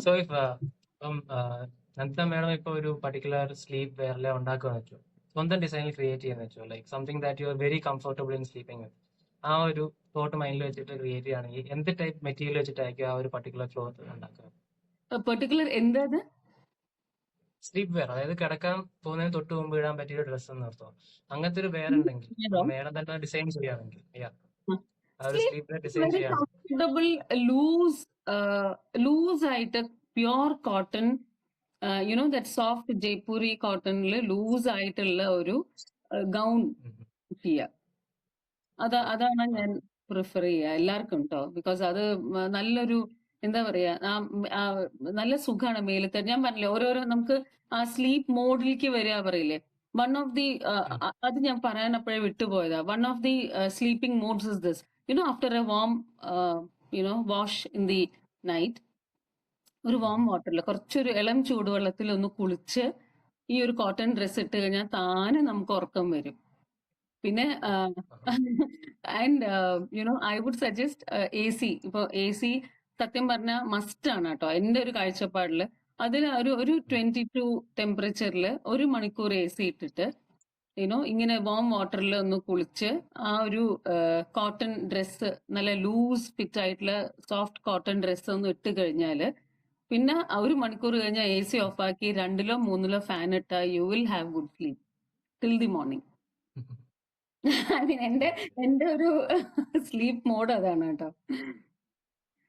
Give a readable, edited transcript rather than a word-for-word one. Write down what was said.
So if ഇപ്പം Nanditha madam ഇപ്പൊ ഒരു പർട്ടിക്കുലർ സ്ലീപ്പ് വെയറിലെ ഉണ്ടാക്കുക വെച്ചോ, സ്വന്തം ഡിസൈനിൽ ക്രിയേറ്റ് ചെയ്യുന്ന വെച്ചോ, like something that you are very comfortable in sleeping with, ആ ഒരു തോട്ട് മൈൻഡിൽ വെച്ചിട്ട് ക്രിയേറ്റ് ചെയ്യുകയാണെങ്കിൽ എന്ത് ടൈപ്പ് മെറ്റീരിയൽ വെച്ചിട്ടായിരിക്കും ആ ഒരു പർട്ടിക്കുലർ ക്ലോത്ത് ഉണ്ടാക്കുക? പെർട്ടിക്കുലർ എന്താ അത്? സ്ലീപ്പ് വെയർ, അതായത് കിടക്കാൻ പോകുന്നതിന് തൊട്ട് മുമ്പ് ഇടാൻ പറ്റിയ ഡ്രസ്സ് എന്ന് അർത്ഥം. അങ്ങനത്തെ ഒരു വെയർ ഉണ്ടെങ്കിൽ മേഡം തന്നെ ഡിസൈൻ ചെയ്യുകയാണെങ്കിൽ, ആ ഒരു sleep sleep wear design very ചെയ്യുകയാണെങ്കിൽ. കംഫർട്ടബിൾ, ലൂസ് ലൂസ് ആയിട്ട് pure cotton, you know that soft Jaipuri കോട്ടണില് ലൂസ് ആയിട്ടുള്ള ഒരു ഗൗൺ ചെയ്യുക. അതാണ് ഞാൻ പ്രിഫർ ചെയ്യുക എല്ലാവർക്കും കേട്ടോ. ബിക്കോസ് അത് നല്ലൊരു എന്താ പറയാ, നല്ല സുഖമാണ് മേലത്തെ. ഞാൻ പറഞ്ഞില്ലേ, ഓരോരോ നമുക്ക് ആ സ്ലീപ്പ് മോഡിലേക്ക് വരിക പറയില്ലേ. വൺ ഓഫ് ദി അത് ഞാൻ പറയാൻ അപ്പോഴേ വിട്ടുപോയതാ. One of the sleeping modes is this, after a warm wash in the night, ഒരു വാം വാട്ടറിൽ കുറച്ചൊരു ഇളം ചൂടുവെള്ളത്തിൽ ഒന്ന് കുളിച്ച് ഈ ഒരു കോട്ടൺ ഡ്രസ് ഇട്ട് കഴിഞ്ഞാൽ താനെ നമുക്ക് ഉറക്കം വരും. പിന്നെ and I would suggest AC. ഇപ്പൊ AC സത്യം പറഞ്ഞ മസ്റ്റ് ആണ് കേട്ടോ, എന്റെ ഒരു കാഴ്ചപ്പാടില്. അതിൽ ഒരു 22 ടെമ്പറേച്ചറിൽ 1 മണിക്കൂർ AC ഇട്ടിട്ട് ഇങ്ങനെ വാം വാട്ടറിൽ ഒന്ന് കുളിച്ച് ആ ഒരു കോട്ടൺ ഡ്രസ്സ്, നല്ല ലൂസ് ഫിറ്റ് ആയിട്ടുള്ള സോഫ്റ്റ് കോട്ടൺ ഡ്രസ്സ് ഒന്ന് ഇട്ട് കഴിഞ്ഞാല് പിന്നെ 1 മണിക്കൂർ കഴിഞ്ഞാൽ AC ഓഫ് ആക്കി 2ലോ 3ലോ ഫാൻ ഇട്ടാൽ you will have good sleep till the morning. I mean എന്റെ ഒരു സ്ലീപ്പ് മോഡ് അതാണ് കേട്ടോ.